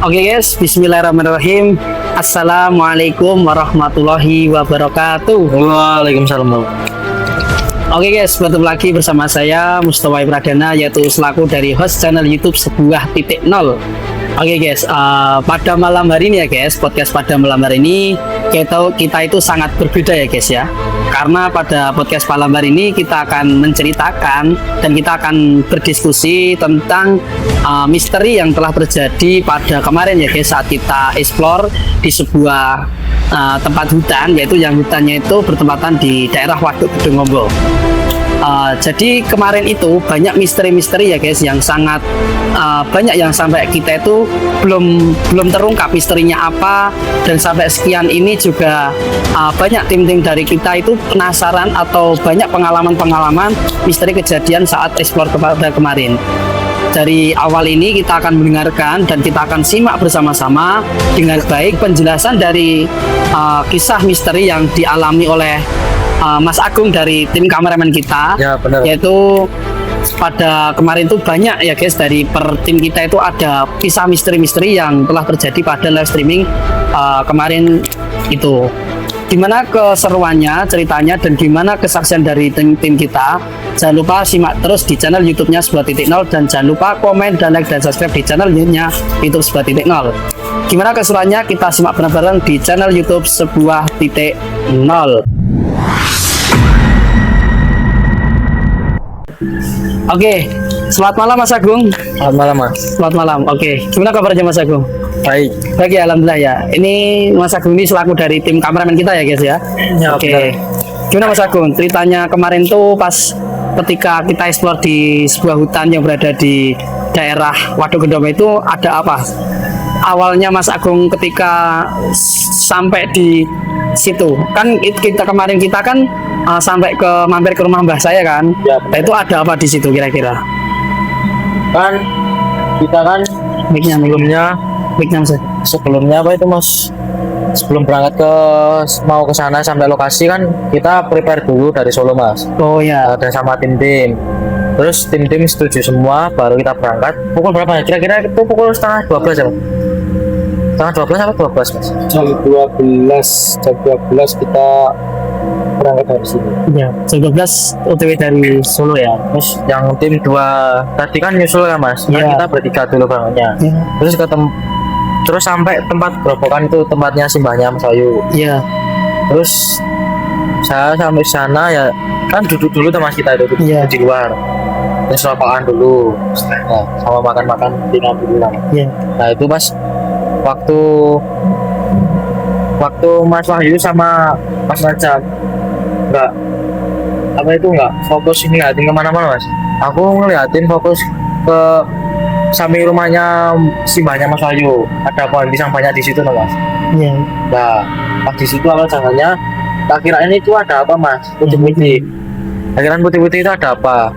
Oke guys, bismillahirrahmanirrahim. Assalamualaikum warahmatullahi wabarakatuh. Waalaikumsalam. Oke guys, bertemu lagi bersama saya Mustafa Pradana, yaitu selaku dari host channel YouTube Sebuah Titik Nol. Oke guys, pada malam hari ini ya guys, podcast pada malam hari ini kita itu sangat berbeda ya guys ya. Karena pada podcast malam hari ini kita akan menceritakan dan kita akan berdiskusi tentang misteri yang telah terjadi pada kemarin ya guys, saat kita explore di sebuah tempat hutan, yaitu yang hutannya itu bertempatan di daerah Waduk Gedongombo. Jadi kemarin itu banyak misteri-misteri ya guys, yang sangat banyak yang sampai kita itu belum terungkap misterinya apa, dan sampai sekian ini juga banyak tim-tim dari kita itu penasaran atau banyak pengalaman-pengalaman misteri kejadian saat explore kemarin. Dari awal ini kita akan mendengarkan dan kita akan simak bersama-sama dengan baik penjelasan dari kisah misteri yang dialami oleh Mas Agung dari tim kameramen kita. Ya, benar. Yaitu pada kemarin itu banyak ya guys, dari per tim kita itu ada kisah misteri-misteri yang telah terjadi pada live streaming kemarin itu. Gimana keseruannya, ceritanya, dan gimana kesaksian dari tim kita, jangan lupa simak terus di channel YouTube-nya Sebuah Titik Nol, dan jangan lupa komen dan like dan subscribe di channel YouTube-nya YouTube Sebuah Titik Nol. Gimana keseruannya, kita simak bareng-bareng di channel YouTube Sebuah Titik Nol. Oke, selamat malam Mas Agung. Selamat malam, Mas. Selamat malam. Oke, gimana kabarnya Mas Agung? Baik. Baik ya, alhamdulillah ya. Ini Mas Agung ini selaku dari tim kameramen kita ya guys ya. Ya, Oke. benar. Gimana Mas Agung? Ceritanya kemarin tuh pas ketika kita explore di sebuah hutan yang berada di daerah Waduk Gedongombo itu ada apa? Awalnya Mas Agung ketika sampai di situ kan kita kemarin kan sampai mampir ke rumah mbah saya kan. Ya, Nah, itu ada apa di situ kira-kira? Kan kita kan Mic-nya Mas. sebelumnya apa itu, Mas? Sebelum berangkat mau ke sana sampai lokasi kan kita prepare dulu dari Solo, Mas. Oh ya. Ada sama tim-tim. Terus tim-tim setuju semua, baru kita berangkat. Pukul berapa ya? Kira-kira itu pukul setengah 12 ya, Mas? Setengah 12 atau 12, Mas? Jam 12 kita berangkat dari sini. Ya, jam 12 OTW dari Solo ya. Terus yang tim 2 tadi kan nyusul ya, Mas? Kan Iya. kita bertiga dulu berangkatnya. Ya. Terus sampai tempat gerobokan itu tempatnya simbahnya Mas Ayu. Iya. Terus saya sampai sana ya kan duduk dulu tuh, Mas, kita duduk Iya. di luar. Terus rokokan dulu, nah, sama makan-makan dina dulu lah. Iya. Nah itu Mas, waktu Mas Wahyu sama Mas Rajab nggak fokus ini, ngeliatin kemana-mana, Mas. Aku ngeliatin fokus ke samping rumahnya simbahnya Mas Wahyu, ada pohon pisang banyak di situ, Mas. Iya. Nah, pas di situ awal jangannya tak kirain itu ada apa, Mas, putih-putih. Tak kirain putih-putih itu ada apa.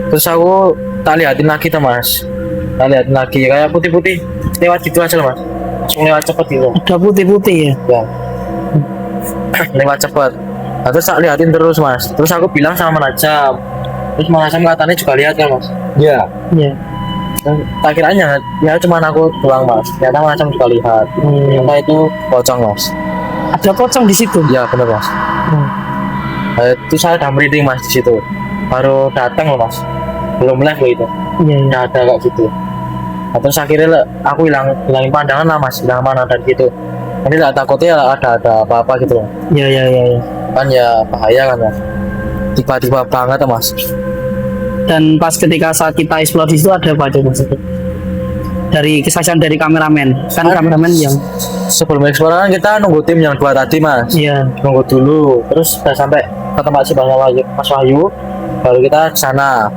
Terus aku tak liatin lagi tuh, Mas. Tak liatin lagi kayak putih-putih lewat gitu aja loh, Mas. Langsung lewat cepet gitu. Ada putih-putih ya. Ya. Lewat cepet. Nah, terus tak liatin terus, Mas. Terus aku bilang sama Najam. Terus Najam katanya juga lihat kan, Mas. Ya, Iya. Dan tak kiranya ya cuman aku doang, Mas. Ternyata Najam juga lihat. Ternyata itu pocong, Mas. Ada pocong di situ. Ya benar, Mas. Nah, itu saya udah merinding, Mas, di situ. Baru datang loh, Mas. Belum live loh itu. Iya. Udah ada kayak gitu. Nah, terus akhirnya aku hilangin pandangan lah, Mas. Hilang mana dan gitu. Nanti tak takutnya ada apa-apa gitu loh. Iya. Iya. Kan ya bahaya kan, Mas. Tiba-tiba banget, Mas. Dan pas ketika saat kita explore di situ ada apa aja Mas? Dari kesaksian dari kameramen. Kan kameramen yang Sebelum eksplor kan kita nunggu tim yang 2 tadi, Mas. iya. Nunggu dulu. Terus udah sampai ke tempat simbahnya Mas Wahyu, baru kita ke sana.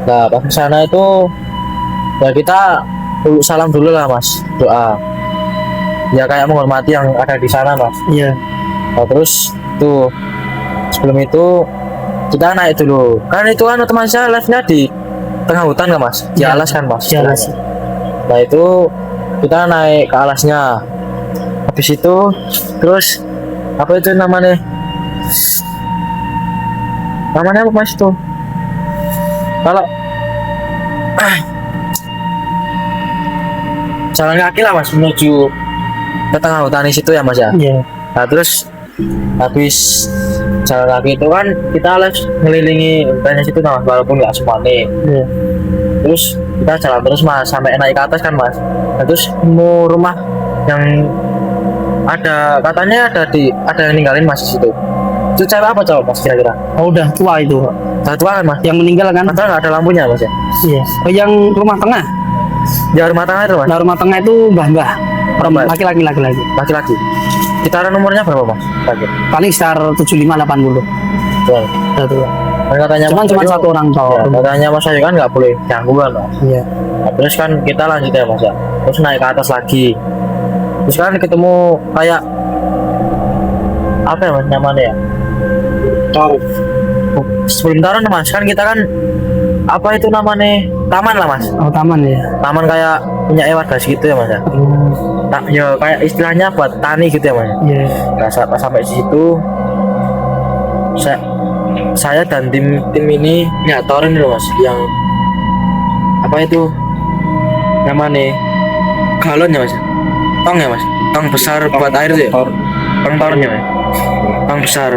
Nah, pas ke sana itu ya kita salam dulu lah, Mas. Doa. Ya kayak menghormati yang ada di sana, Mas. Iya. Nah, terus tuh sebelum itu kita naik dulu. Kan itu kan otomatis live-nya di tengah hutan kan, Mas? Di Ya, alas kan, Mas? di alas. Nah itu kita naik ke alasnya. Habis itu terus apa itu namanya? Namanya apa, Mas, itu? Kalau jalan kaki lah mas menuju ke tengah hutan situ ya mas ya. Iya. Nah terus habis jalan kaki itu kan kita harus ngelilingi hutannya situ mas, walaupun nggak semuanya. Iya. Terus kita jalan terus mas sampai naik ke atas kan mas. Nah, terus mau rumah yang ada katanya ada yang ninggalin mas di situ. Itu cewek apa cowok mas kira-kira? Oh, udah tua itu. Satu tua kan mas? Yang meninggal kan? Padahal nggak ada lampunya mas ya? Iya. Oh, yang rumah tengah. Ya rumah tengah itu mas? Nah, rumah tengah itu mbah-mbah. Mbah. Laki-laki. Laki-laki. Kita ada nomornya berapa mas? Laki. Paling sekitar 75-80. Betul. Satu. Dan katanya Cuman Mas cuma Ayu- satu orang tahu. Ya, katanya Mas Ayu kan nggak boleh gangguan mas. Iya. Nah, terus kan kita lanjut ya mas ya. Terus naik ke atas lagi. Terus kan ketemu kayak apa ya mas namanya ya? Tahu. Sebentar mas kan kita kan apa itu namanya taman lah mas. Oh, taman ya. Taman kayak punya warga segitu ya mas ya. Ya kayak istilahnya buat tani gitu ya mas. Iya. Nah pas sampai di situ saya dan tim ini nyatorin loh mas yang apa itu namanya galon ya mas, tong ya mas, tong besar buat air itu ya, tong tornya mas, tong besar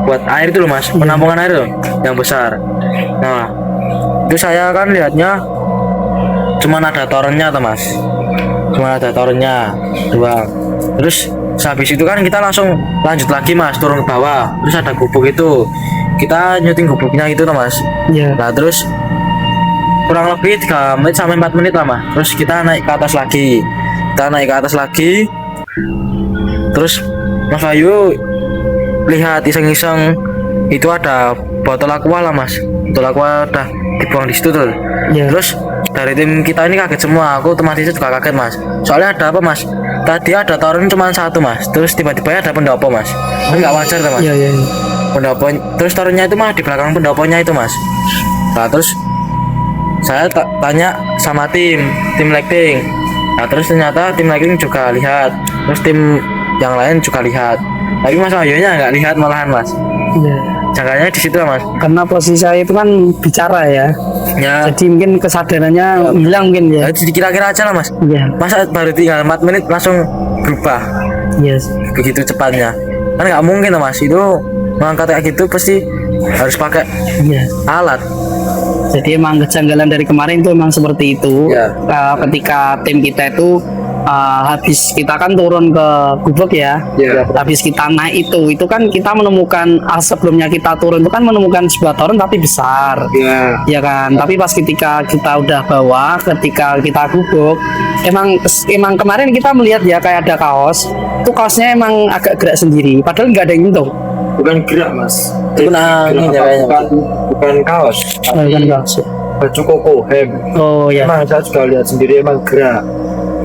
buat air itu loh mas, penampungan air loh yang besar. Nah itu saya kan lihatnya cuman ada torennya tuh mas, cuma ada torennya doang. Terus habis itu kan kita langsung lanjut lagi mas, turun ke bawah. Terus ada gubuk itu, kita nyuting gubuknya itu tuh mas. Iya. Nah terus kurang lebih 3 menit sampai 4 menit lah mas. Terus kita naik ke atas lagi, terus Mas Ayu lihat iseng-iseng itu ada botol aqua lah mas, botol aqua udah dibuang di situ tuh. Iya. Terus dari tim kita ini kaget semua, aku otomatis juga kaget mas. Soalnya ada apa mas? Tadi ada toren cuma satu mas, terus tiba-tiba ada pendopo mas. Kan nggak wajar tuh mas. Iya. Pendopo, terus torennya itu mah di belakang pendoponya itu mas. Nah terus saya tanya sama tim lighting. Nah terus ternyata tim lighting juga lihat, terus tim yang lain juga lihat. Tapi mas Ayunya nggak lihat malahan mas. Iya. Jangkanya di situ mas. Karena posisi saya itu kan bicara ya. Ya. Jadi mungkin kesadarannya hilang mungkin ya. Kira-kira aja lah mas. Iya. Masa baru tinggal 4 menit langsung berubah Yes. begitu cepatnya? Kan nggak mungkin lah mas. Itu mengangkat kayak gitu pasti harus pakai Iya. alat. Jadi emang kejanggalan dari kemarin itu emang seperti itu. Ya. Ketika tim kita itu habis kita kan turun ke gubuk ya. Ya. Habis kita naik itu kan kita menemukan sebelumnya kita turun itu kan menemukan sebuah toren tapi besar. Ya. Ya kan. Tapi pas ketika kita udah bawa, ketika kita gubuk, emang kemarin kita melihat ya kayak ada kaos. Itu kaosnya emang agak gerak sendiri. Padahal nggak ada yang nyentuh. Bukan gerak mas. Itu angin ya kayaknya. Bukan kaos. Bukan kaos. Baju koko hem. Oh ya. Emang saya juga lihat sendiri emang gerak.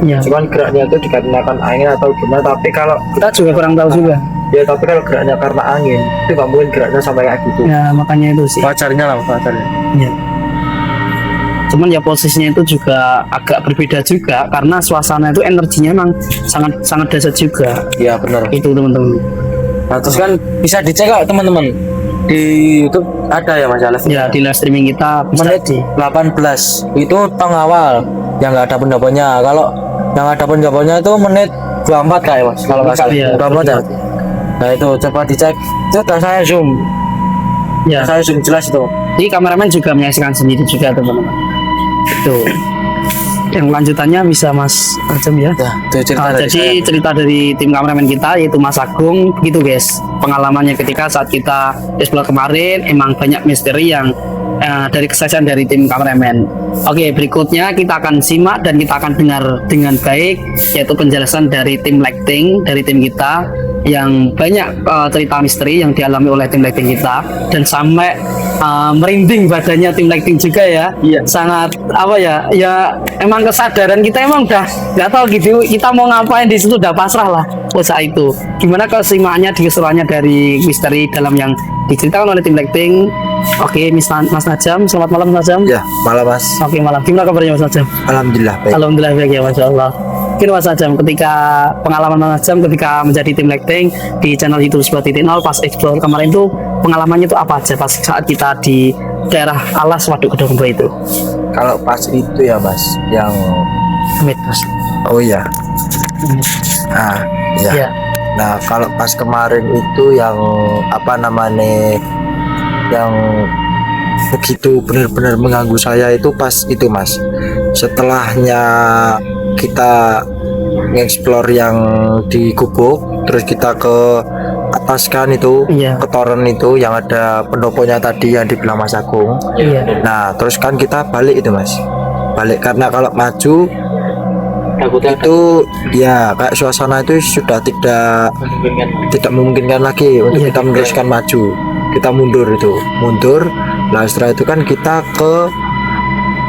Ya. Cuman geraknya itu dikarenakan angin atau gimana. Tapi kalau Kita juga kurang tahu juga. ya tapi kalau geraknya karena angin itu nggak mungkin geraknya sampai kayak gitu. Ya makanya itu sih. Wajarnya lah wajarnya. Ya. Cuman ya posisinya itu juga agak berbeda juga karena suasana itu energinya memang sangat dahsyat juga. Iya benar. Itu teman-teman. Nah terus kan bisa dicek kok teman-teman di YouTube ada ya mas Alef. Ya di live streaming kita bisa Menit di 18 itu tong awal yang nggak ada pendoponya. Kalau yang ada pendoponya itu menit 24 kayak mas. Kalau nggak salah. Iya, 24 ya. Nah itu coba dicek. Itu udah saya zoom. ya. Saya zoom jelas itu. Jadi kameramen juga menyaksikan sendiri juga teman-teman. Itu. Yang lanjutannya bisa Mas Ajam ya. Ya, itu cerita dari Jadi saya. cerita dari tim kameramen kita yaitu Mas Agung begitu guys. Pengalamannya ketika saat kita explore kemarin emang banyak misteri yang dari kesaksian dari tim kameramen. Oke, berikutnya kita akan simak dan kita akan dengar dengan baik yaitu penjelasan dari tim lighting dari tim kita yang banyak cerita misteri yang dialami oleh tim lighting kita dan sampai merinding badannya tim lighting juga ya. Iya. Sangat apa ya? Ya emang kesadaran kita emang udah nggak tahu gitu kita mau ngapain di situ udah pasrah lah usaha itu. Gimana kesimakannya di keseruannya dari misteri dalam yang diceritakan oleh tim lighting. Oke, Mas Najam, selamat malam Mas Najam. Ya, malam mas. Oke, malam. Gimana kabarnya Mas Najam? Alhamdulillah baik. Alhamdulillah baik ya, Masya Allah. Mungkin Mas Najam, ketika pengalaman Mas Najam ketika menjadi tim lighting di channel YouTube 10.0 pas explore kemarin itu pengalamannya itu apa aja pas saat kita di daerah Alas Waduk Kedungbo itu? Kalau pas itu ya mas, yang Amit Mas. Oh iya. Ah, ya. Ya. Nah, kalau pas kemarin itu yang apa namanya, yang begitu benar-benar mengganggu saya itu pas itu Mas. Setelahnya kita nge-explore yang di gubuk, terus kita ke atas kan itu, Iya. ke toren itu yang ada pendoponya tadi yang dibilang Mas Agung. Iya. Nah, terus kan kita balik itu Mas. Balik karena kalau maju takutnya itu ya kayak suasana itu sudah tidak memungkinkan lagi untuk Iya. kita meneruskan maju. Kita mundur itu, mundur. Nah setelah itu kan kita ke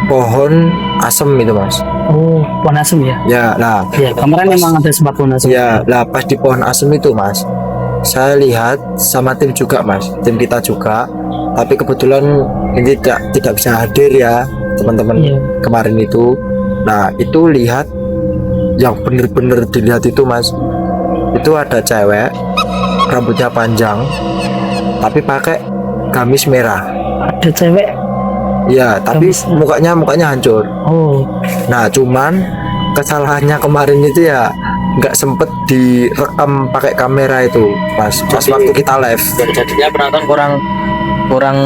pohon asem itu Mas. Oh, pohon asem ya. Ya, nah Ya, kemarin memang ada sempat pohon asem. ya, lah pas di pohon asem itu Mas, saya lihat sama tim juga Mas, tim kita juga. Tapi kebetulan ini tidak bisa hadir ya teman-teman Iya. kemarin itu. Nah itu lihat yang bener-bener dilihat itu Mas, itu ada cewek rambutnya panjang tapi pakai gamis merah Ada cewek. ya, tapi Gamis. mukanya hancur. Oh, Nah cuman kesalahannya kemarin itu ya nggak sempet direkam pakai kamera itu Mas, pas Jadi- waktu kita live. jadinya penonton kurang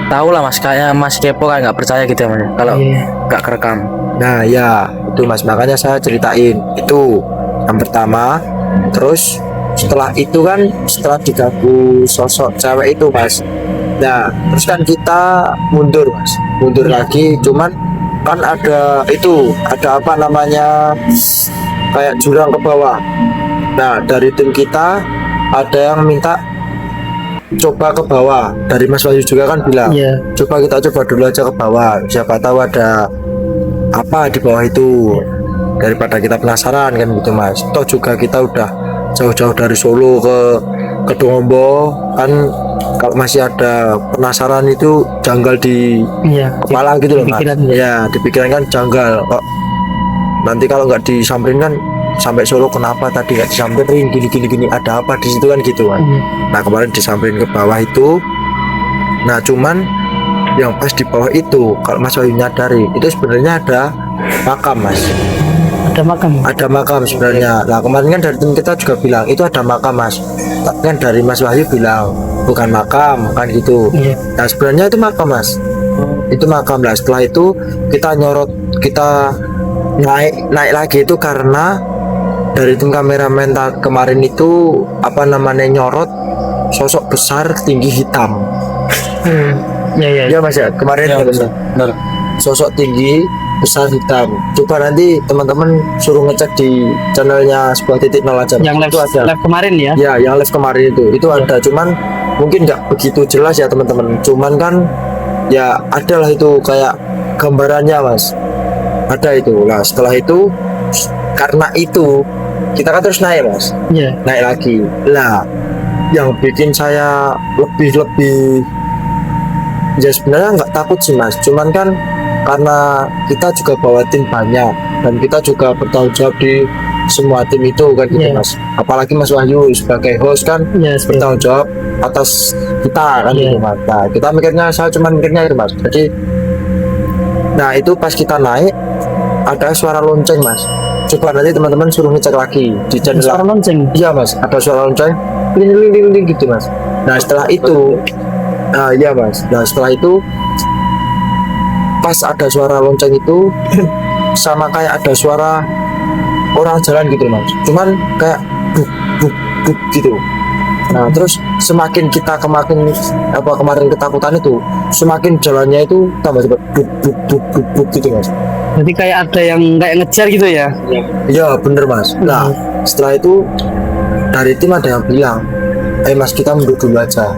tahu lah Mas, kayak Mas kepo kayak nggak percaya gitu ya Mas kalau iya. nggak kerekam. Nah ya itu Mas, makanya saya ceritain itu yang pertama. Terus setelah itu kan, setelah diganggu sosok cewek itu Mas, nah terus kan kita mundur Mas, mundur lagi. Cuman kan ada itu, ada apa namanya, kayak jurang ke bawah. Nah dari tim kita ada yang minta coba ke bawah. Dari Mas Wahyu juga kan bilang, Iya. coba kita coba dulu aja ke bawah, siapa tahu ada apa di bawah itu, daripada kita penasaran kan gitu Mas. Toh juga kita udah jauh-jauh dari Solo ke Dombo kan, kalau masih ada penasaran itu janggal di Iya. kepala gitu loh Mas. Pikiran ya. Ya dipikiran kan janggal kok, nanti kalau nggak disamperin kan sampai Solo kenapa tadi nggak disamperin, gini ada apa di situ kan gitu Mas. Iya. Nah kemarin disamperin ke bawah itu. Nah cuman yang pas di bawah itu, kalau Mas Wahyu nyadari itu sebenarnya ada makam Mas, Ada makam. ada makam sebenarnya. Nah kemarin kan dari tim kita juga bilang itu ada makam Mas, tapi kan dari Mas Wahyu bilang bukan makam kan gitu. Iya. Nah sebenarnya itu makam Mas, itu makam. Lah setelah itu kita naik lagi itu karena dari tim kameramen kemarin itu apa namanya, nyorot sosok besar tinggi hitam. Iya, iya. Ya Mas ya, kemarin Ya, ya, Mas. benar. Sosok tinggi besar hitam. Coba nanti teman-teman suruh ngecek di channelnya sebuah titik nol aja. Yang live, itu ada. live kemarin ya. Ya, yang live kemarin itu ada. Cuman mungkin nggak begitu jelas ya teman-teman. Cuman kan ya ada lah itu kayak gambarannya Mas. Ada itu. Nah setelah itu, karena itu kita kan terus naik Mas, Iya. naik lagi. Lah yang bikin saya lebih ya sebenarnya nggak takut sih Mas, cuman kan karena kita juga bawa tim banyak dan kita juga bertanggung jawab di semua tim itu kan gitu Iya. Mas. Apalagi Mas Wahyu sebagai host kan Iya, seperti bertanggung jawab atas kita kan Iya. gitu Mas. Nah, kita mikirnya, saya cuma mikirnya itu Mas. Jadi nah itu pas kita naik ada suara lonceng Mas. Coba nanti teman-teman suruh ngecek lagi di channel. suara lonceng. Iya Mas, ada suara lonceng, kling gitu Mas. Nah setelah itu, nah iya Mas. Nah setelah itu, pas ada suara lonceng itu, sama kayak ada suara orang jalan gitu Mas. Cuman kayak buk gitu. Nah terus semakin kita kemarin ketakutan itu, semakin jalannya itu tambah cepat buk gitu Mas. Jadi kayak ada yang kayak ngejar gitu ya. Iya bener Mas. Nah setelah itu dari tim ada yang bilang, Mas kita mundur dulu aja,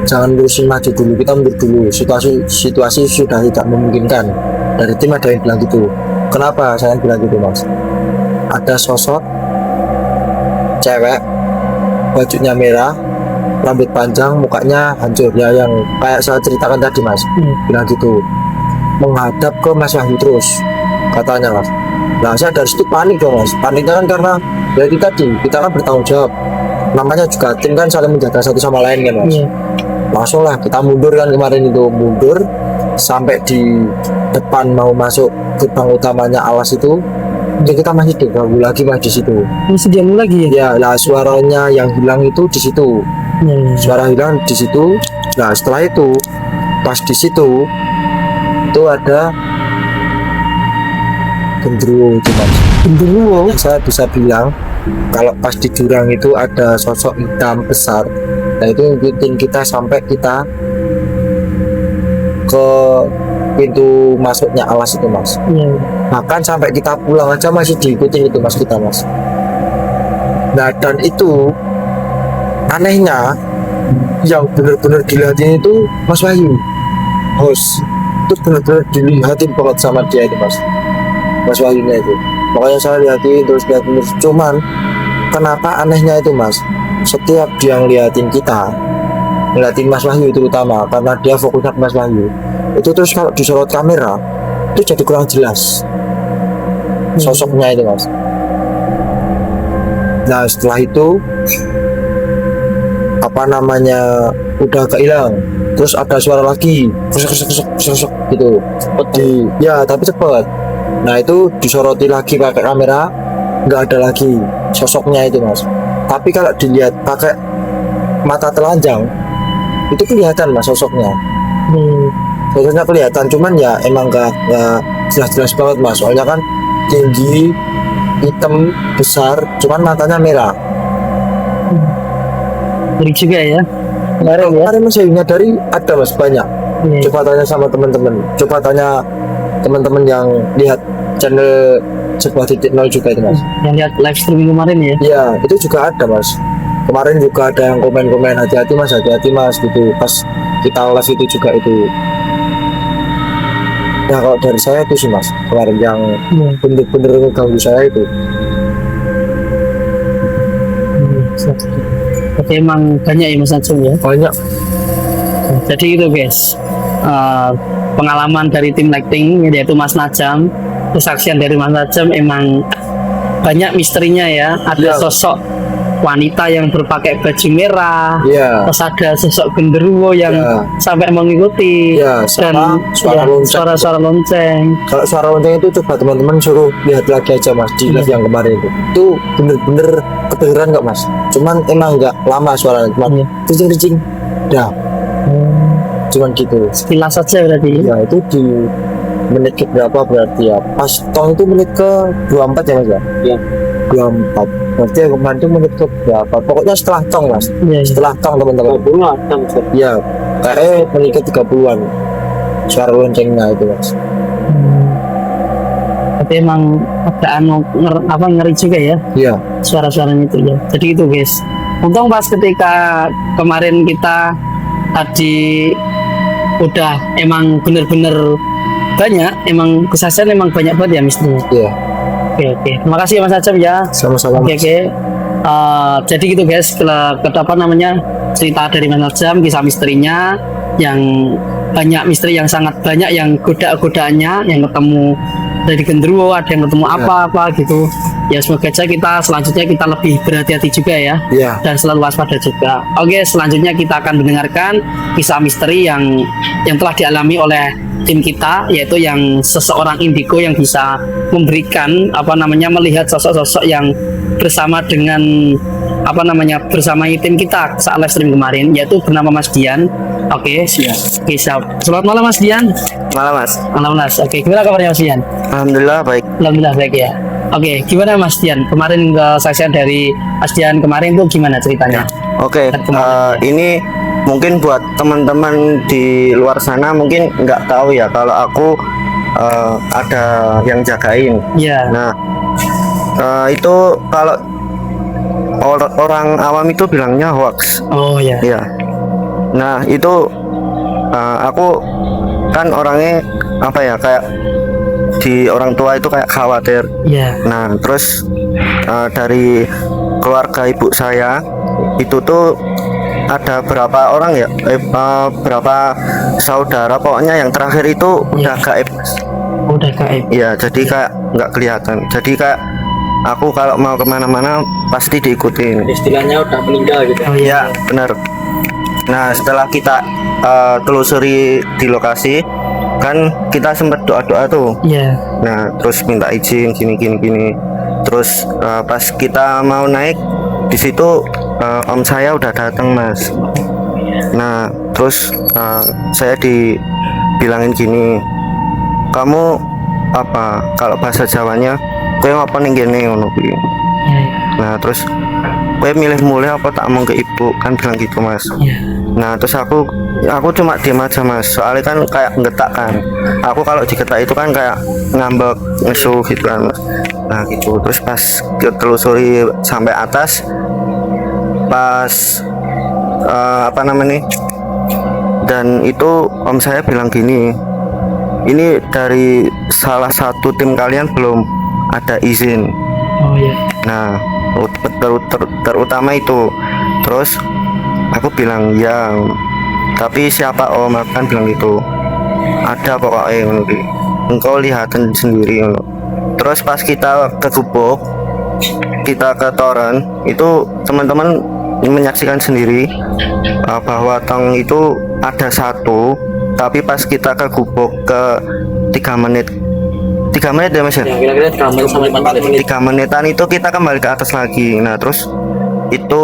jangan ngurusin maju dulu, kita mundur dulu, situasi sudah tidak memungkinkan. Dari tim ada yang bilang gitu. Kenapa saya bilang gitu Mas? Ada sosok cewek, bajunya merah, rambut panjang, mukanya hancur ya, yang kayak saya ceritakan tadi Mas. Bilang gitu, menghadap ke Mas Wahyu terus katanya Mas. Nah saya dari situ panik dong Mas. Paniknya kan karena ya itu tadi, kita kan bertanggung jawab, namanya juga tim kan saling menjaga satu sama lain kan Mas. Iya. Langsung lah kita mundur kan kemarin itu, mundur sampai di depan mau masuk gerbang utamanya Alas itu. Jadi kita masih diganggu lagi mas di situ. Masih diam lagi ya? Ya, lah suaranya yang hilang itu di situ. Ya, ya. Suara hilang di situ. Nah setelah itu pas di situ itu ada genderuwo itu mas. Genderuwo. Saya bisa bilang kalau pas di jurang itu ada sosok hitam besar. Nah itu ngikutin kita sampai kita ke pintu masuknya alas itu mas. Ya, ya. Bahkan sampai kita pulang aja masih diikutin itu mas kita mas. Nah dan itu anehnya yang benar-benar dilihatin itu Mas Wahyu, host itu benar-benar dilihatin banget sama dia itu Mas Wahyunya itu. Makanya saya lihatin terus, cuman kenapa anehnya itu mas, setiap dia ngeliatin kita, ngeliatin Mas Wahyu terutama karena dia fokusnya ke Mas Wahyu itu, terus kalau disorot kamera itu jadi kurang jelas sosoknya itu mas. Nah setelah itu apa namanya udah kehilang, terus ada suara lagi kesek gitu ya tapi cepet. Nah itu disoroti lagi pakai kamera, nggak ada lagi sosoknya itu mas. Tapi kalau dilihat pakai mata telanjang itu kelihatan mas sosoknya. Sosoknya kelihatan, cuman ya emang nggak jelas-jelas banget mas, soalnya kan tinggi, hitam, besar, cuman matanya merah. Ngeri juga ya. Kemarin ya. Kemarin mas saya nyadari ada mas banyak. Iya. Coba tanya sama teman-teman, coba tanya teman-teman yang lihat channel sebuah titik nol juga itu mas. Yang lihat live streaming kemarin ya. Iya itu juga ada mas. Kemarin juga ada yang komen-komen hati-hati mas gitu pas kita live itu juga itu. Nah kalau dari saya itu sih mas, kemarin yang Iya. bener-bener ngeganggu saya itu. Oke, emang banyak ya Mas Najam ya. Banyak. Jadi itu guys, pengalaman dari tim lighting yaitu Mas Najam, kesaksian dari Mas Najam emang banyak misterinya ya. Ada Ya. sosok wanita yang berpakai baju merah, Iya. terus ada sosok genderuwo yang Ya. sampai mengikuti, Ya, sama suara ya, lonceng. suara-suara lonceng. Kalau suara lonceng itu coba teman-teman suruh lihat lagi aja mas di live yang kemarin itu. Itu bener-bener kedengeran nggak mas? Cuman emang nggak lama suaranya, cuman Iya. kicing-kicing. Dah, cuman gitu. Sekilas saja berarti. Ya itu di menit ke berapa berarti ya? Pas tong itu menit ke 24 ya mas ya? Iya. 24. Berarti yang kemarin itu menit ke berapa? Pokoknya setelah tong mas. Iya, iya. Setelah tong teman-teman. 20 ada mas. Iya. Kayaknya menit ke 30-an. Suara loncengnya itu mas. Tapi emang ada ngeri juga ya Iya. suara-suaranya itu ya. Jadi itu guys. Untung pas ketika kemarin kita tadi udah emang bener-bener banyak, emang kesaksian emang banyak banget ya misterinya. Iya. Oke. Terima kasih ya Mas Ajam ya. Sama-sama. Oke. Jadi gitu guys, apa namanya cerita dari Mas Ajam, kisah misterinya yang banyak misteri yang sangat banyak yang goda-godaannya, yang ketemu dari genderuwo, ada yang ketemu apa-apa gitu. Ya semoga aja kita selanjutnya kita lebih berhati-hati juga ya. Iya. Dan selalu waspada juga. Oke, selanjutnya kita akan mendengarkan kisah misteri yang telah dialami oleh tim kita, yaitu yang seseorang indigo yang bisa memberikan melihat sosok-sosok yang bersama dengan bersama tim kita saat live stream kemarin, yaitu bernama Mas Dian. Oke, siap. Oke, siap. Selamat malam Mas Dian. Malam mas. Malam Mas. Oke, gimana kabarnya Mas Dian? Alhamdulillah baik. Alhamdulillah baik ya. Oke, gimana Mas Dian? Kemarin kesaksian dari Mas Dian kemarin tuh gimana ceritanya? Oke, Kemarin. ini mungkin buat teman-teman di luar sana mungkin nggak tahu ya kalau aku ada yang jagain. Iya. Nah, itu kalau orang awam itu bilangnya hoax. Oh ya. Iya. Nah, itu aku kan orangnya kayak di orang tua itu kayak khawatir. Iya. Nah, terus dari keluarga ibu saya itu tuh ada berapa orang ya? Berapa saudara, pokoknya yang terakhir itu udah gaib. Udah gaib. Iya, jadi kayak nggak kelihatan. Jadi kayak aku kalau mau kemana-mana pasti diikutin. Istilahnya udah meninggal gitu. Oh Iya, benar. Nah, setelah kita telusuri di lokasi, kan kita sempat doa-doa tuh. Iya. Nah terus minta izin gini. Terus pas kita mau naik di situ om saya udah datang mas. Nah terus saya dibilangin gini, kamu apa kalau bahasa Jawanya kowe ngapa ning kene ngono kuwi. Nah terus kowe milih mulai apa tak mau ke ibu, kan bilang gitu mas. Nah terus aku cuma diam aja mas, soalnya kan kayak ngetak kan, aku kalau diketak itu kan kayak ngambek ngesu gitu kan mas. Nah gitu, terus pas telusuri sampai atas, pas apa namanya, dan itu om saya bilang gini, ini dari salah satu tim kalian belum ada izin. Oh iya. Nah terutama itu. Terus aku bilang ya, tapi siapa om, aku kan bilang gitu, ada pokoknya ngono ki, engkau lihatin sendiri ngono. Terus pas kita ke Gubuk, kita ke Toren, itu teman-teman menyaksikan sendiri bahwa tong itu ada satu, tapi pas kita ke Gubuk ke 3 menit ya mas ya, kira-kira 3 menit sampai 4 menit. 3 menitan itu kita kembali ke atas lagi. Nah terus itu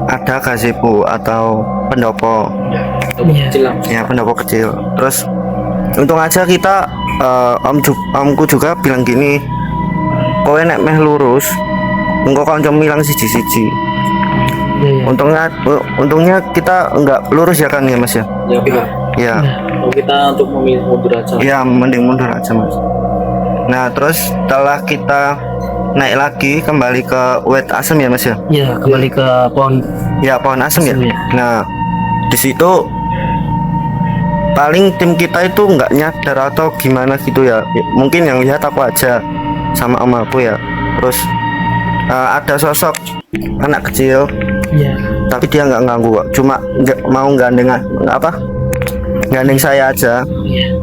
ada gazebo atau pendopo, ya pendopo kecil. Terus untung aja kita omku juga bilang gini, kowe nek meh lurus engko kanca milang siji-siji. Untungnya kita enggak lurus ya kan ya mas ya. Ya. Kita untuk memilih mundur aja. Ya mending mundur aja mas. Nah terus setelah kita naik lagi kembali ke Wet Asem ya mas ya. Iya, kembali ke pohon. Ya pohon asem ya. Asem, ya. Nah di situ paling tim kita itu nggak nyadar atau gimana gitu ya. Mungkin yang lihat aku aja sama om aku ya. Terus ada sosok anak kecil. Iya. Tapi dia nggak ganggu kok. Cuma mau gandeng gandeng saya aja.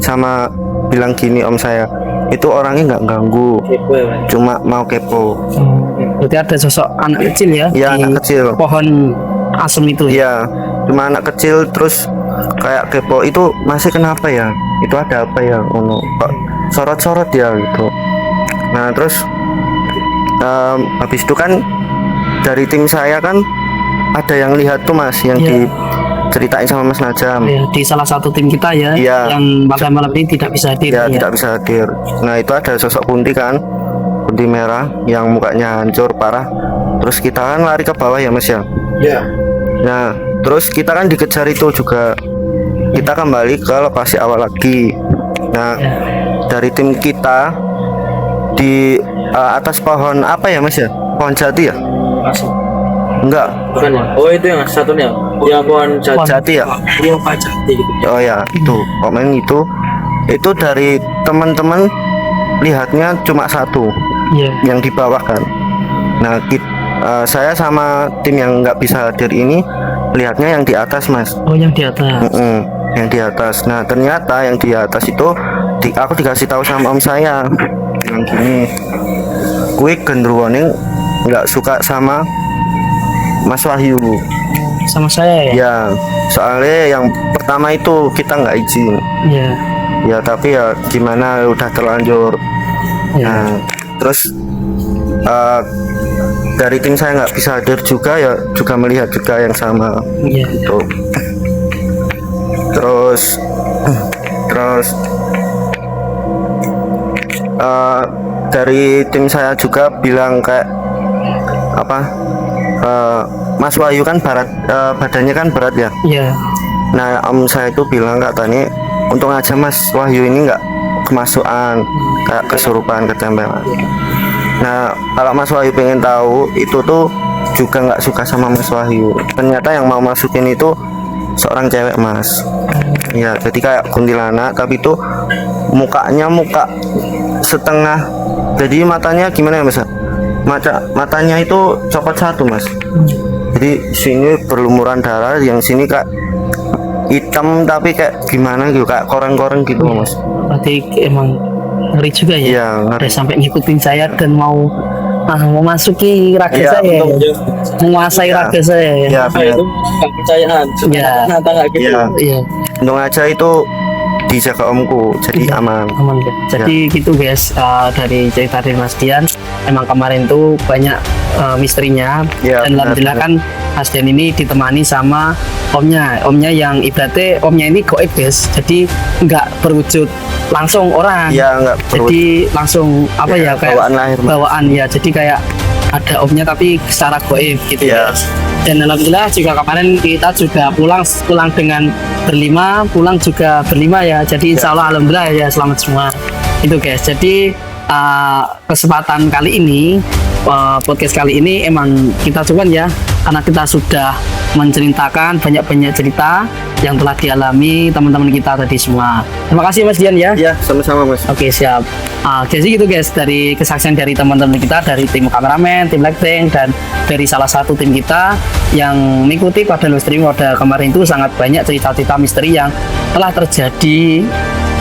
Sama bilang gini om saya, itu orangnya nggak ganggu, cuma mau kepo. Berarti ada sosok anak kecil ya? Ya di anak kecil. Pohon asem itu. Iya, cuma anak kecil terus kayak kepo itu masih kenapa ya? Itu ada apa ya? Ono kok sorot-sorot ya gitu. Nah terus habis itu kan dari tim saya kan ada yang lihat tuh mas, yang diceritain sama Mas Najam. Ya, di salah satu tim kita ya, Iya. yang pada malam ini tidak bisa hadir. Ya tidak bisa hadir. Nah itu ada sosok Kunti kan, Kunti merah yang mukanya hancur parah. Terus kita kan lari ke bawah ya mas ya. Ya. Nah terus kita kan dikejar itu juga. Kita kembali ke lokasi awal lagi. Nah dari tim kita di atas pohon apa ya mas ya? Pohon jati ya? Enggak. Bukan ya? Oh itu yang satunya, yang pohon Jati ya? Iya Pak Jati gitu. Oh ya itu komen itu dari teman-teman lihatnya cuma satu. Iya. Yang di bawah kan. Nah saya sama tim yang nggak bisa hadir ini lihatnya yang di atas mas. Oh yang di atas. Yang di atas. Nah ternyata yang di atas itu aku dikasih tahu sama om saya, bilang gini, gue gendruwoning nggak suka sama Mas Wahyu. Sama saya ya. Ya soalnya yang pertama itu kita nggak izin. Iya. Ya tapi ya gimana udah terlanjur. Ya. Nah terus dari tim saya nggak bisa hadir juga ya, juga melihat juga yang sama. Iya. Gitu. Terus dari tim saya juga bilang kayak apa, Mas Wahyu kan badannya kan berat ya. Iya. Nah om saya itu bilang katanya untung aja Mas Wahyu ini nggak kemasukan kayak kesurupan ketempelan. Nah kalau Mas Wahyu pengen tahu itu tuh juga nggak suka sama Mas Wahyu. Ternyata yang mau masukin itu seorang cewek mas. Ya jadi kayak kuntilanak tapi itu mukanya muka setengah, jadi matanya gimana ya mas? Matanya itu copot satu mas. Jadi sini berlumuran darah, yang sini kayak hitam tapi kayak gimana gitu, kayak koreng-koreng gitu mas. Berarti emang ngeri juga ya. Iya ngeri. Udah sampai ngikutin saya dan mau memasuki raga Iya, saya, betul. menguasai raga saya ya. Ya Nah, itu kepercayaan. Iya. Nyata nggak gitu. Iya. Iya. Untung aja itu dijaga omku, jadi aman. Aman ya. Jadi gitu guys, dari cerita dari Mas Dian, emang kemarin tuh banyak misterinya, Ya, dan benar, alhamdulillah kan Mas Dian ini ditemani sama omnya yang ibaratnya omnya ini goib guys, jadi nggak berwujud langsung orang, Ya nggak perlu. jadi langsung apa ya, kayak bawaan lahir, Mas. bawaan ya, jadi kayak ada omnya tapi secara goib gitu Ya. guys. Dan alhamdulillah juga kemarin kita juga pulang dengan berlima, pulang juga berlima ya. Jadi insya Allah alhamdulillah ya selamat semua. Itu guys. Jadi kesempatan kali ini, podcast kali ini emang kita cuman ya, karena kita sudah menceritakan banyak cerita yang telah dialami teman-teman kita tadi semua. Terima kasih Mas Dian ya. Ya, sama-sama Mas. Oke siap. Jadi gitu guys, dari kesaksian dari teman-teman kita, dari tim kameramen, tim lighting, dan dari salah satu tim kita yang mengikuti pada live stream pada kemarin itu sangat banyak cerita-cerita misteri yang telah terjadi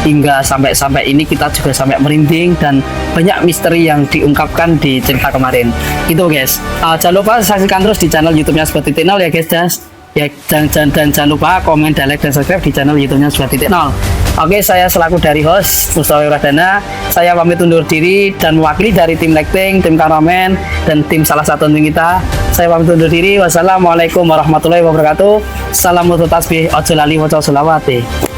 hingga sampai ini kita juga sampai merinding, dan banyak misteri yang diungkapkan di cerita kemarin. Itu guys. Jangan lupa saksikan terus di channel YouTube-nya Sebuah Titik Nol ya guys. Ya, jangan lupa komen, like, dan subscribe di channel YouTube-nya Sebuah Titik Nol. Oke, saya selaku dari host Mustafa Pradana, saya pamit undur diri dan mewakili dari tim lighting, tim kameramen, dan tim salah satu tim kita. Saya pamit undur diri. Wassalamualaikum warahmatullahi wabarakatuh. Salam mutu tasbih, ojo lali waco selawati.